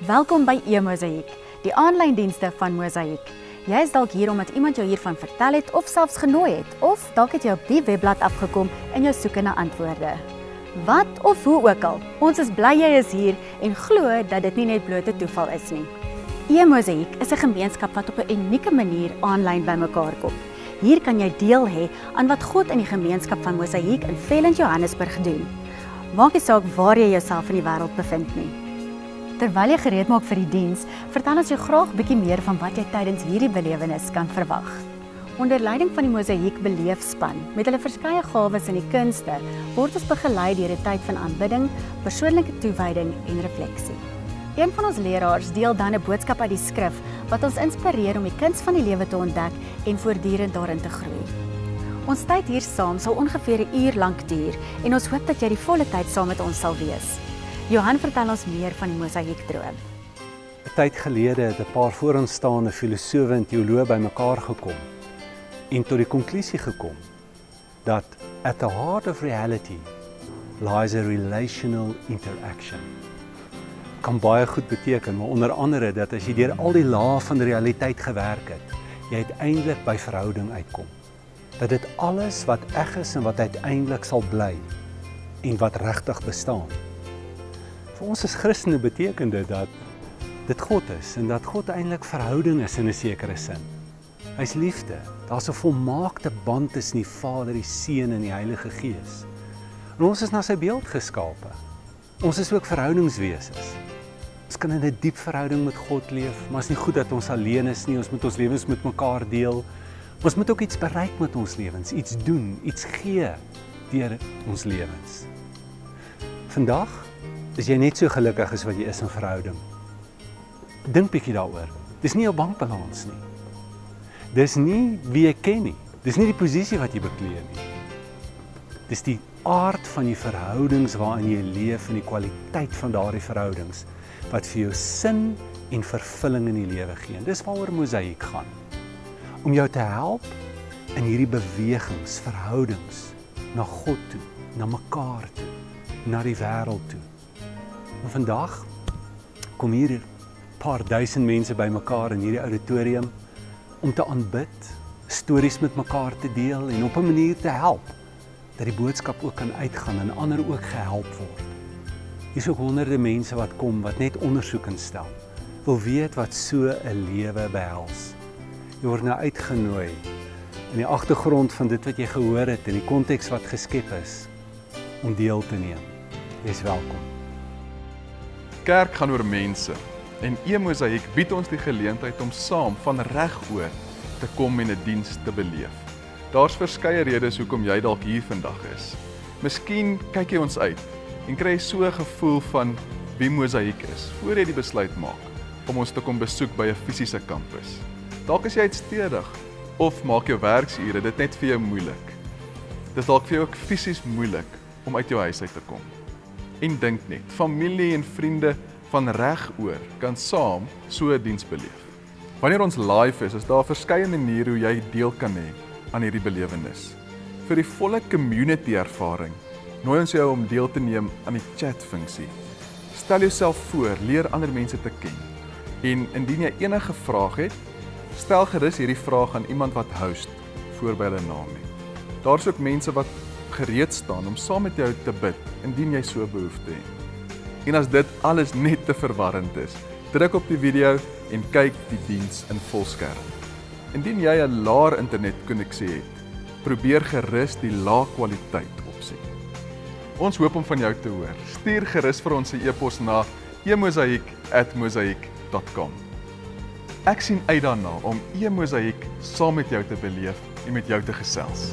Welkom by e-Mosaïek, die aanlyn dienste van Mosaïek. Jy is dalk hier omdat iemand jou hiervan vertel het of selfs genooi het, of dalk het jy op die webblad afgekom in jou soeke na antwoorde. Wat of hoe ook al, ons is bly jy is hier en glo dat dit nie net blote toeval is nie. e-Mosaïek is 'n gemeenskap wat op 'n unieke manier aanlyn bymekaar kom. Hier kan jy deel hê aan wat God in die gemeenskap van Mosaïek in Velend Johannesburg doen. Maak nie saak waar jy jouself in die wêreld bevind nie. Terwyl jy gereed maak vir die diens, vertel ons jou graag bietjie meer van wat jy tydens hierdie belewenis kan verwag. Onder leiding van die Mosaïek Beleefspan, met hulle verskeie gawes in die kunste, word ons begelei deur 'n tyd van aanbidding, persoonlike toewyding en refleksie. Een van ons leraars deel dan 'n boodskap uit die skrif wat ons inspireer om die kuns van die lewe te ontdek en voortdurend daarin te groei. Ons tyd hier saam sal ongeveer 'n uur lank duur en ons hoop dat jy die volle tyd saam met ons sal wees. Johan vertel ons meer van die Mosaïek droom. 'n Tyd gelede het 'n paar vooraanstaande filosowe en teoloë bymekaar gekom en tot die konklusie gekom dat at the heart of reality lies a relational interaction. Kan baie goed beteken, maar onder andere dat as jy deur al die lae van die realiteit gewerk het, jy uiteindelik by verhouding uitkom. Dat dit alles wat eg is en wat uiteindelik sal bly en wat regtig bestaan. Vir ons as Christene beteken dit dat dit God is en dat God eintlik verhouding is in 'n sekere sin. Hy's liefde. Daar's 'n volmaakte band tussen die Vader, die Seun en die Heilige Gees. En ons is na sy beeld geskape. Ons is ook verhoudingswesens. Ons kan in 'n diep verhouding met God leef, maar is nie goed dat ons alleen is nie. Ons moet ons lewens met mekaar deel. Ons moet ook iets bereik met ons lewens, iets doen, iets gee deur ons lewens. Vandag is jy net so gelukkig as wat jy is in verhouding. Dink bietjie daaroor. Dis nie jou bankbalans nie. Dis nie wie jy ken nie. Dis nie die posisie wat jy beklee nie. Dis die aard van die verhoudings waarin jy leef en die kwaliteit van daardie verhoudings wat vir jou sin en vervulling in die lewe gee. En dis waaroor Mosaïek gaan. Om jou te help in hierdie bewegings, verhoudings na God toe, na mekaar toe, na die wêreld toe. En vandag kom hier 'n paar duisend mense bymekaar in hierdie auditorium om te aanbid, stories met mekaar te deel en op 'n manier te help dat die boodskap ook kan uitgaan en ander ook gehelp word. Hier is ook honderde mense wat kom wat net ondersoek instel, wil weet wat so 'n lewe behels. Jy word nou uitgenooi in die agtergrond van dit wat jy gehoor het en die konteks wat geskep is om deel te neem. Jy is welkom. Kerk gaan oor mense en e-Mosaïek bied ons die geleentheid om saam van regoor te kom en 'n diens te beleef. Daar's verskeie redes hoekom jy dalk hier vandag is. Miskien kyk jy ons uit en kry so 'n gevoel van wie Mosaïek is voor jy die besluit maak om ons te kom besoek by 'n fisiese kampus. Dalk is jy uitstedig of maak jou werksure dit net vir jou moeilik. Dis dalk vir jou ook fisies moeilik om uit jou huis uit te kom. En dink net, familie en vriende van regoor kan saam so 'n diens beleef. Wanneer ons live is daar verskeie maniere hoe jy deel kan hê aan hierdie belewenis. Vir die volle community ervaring nooi ons jou om deel te neem aan die chat-funksie. Stel jouself voor, leer ander mense te ken. En indien jy enige vraag het, stel gerus hierdie vraag aan iemand wat host voor by hulle naam het. Daar's ook mense wat gereed staan om saam met jou te bid indien jy so behoefte het. En as dit alles net te verwarrend is, druk op die video en kyk die diens in volskerm. Indien jy 'n laer internetkonneksie het, probeer gerus die lae kwaliteit opset. Ons hoop om van jou te hoor. Stuur gerus vir ons 'n e-pos na e-mosaïek@mosaïek.com. Ek sien uit daarna om e-Mosaïek saam met jou te beleef en met jou te gesels.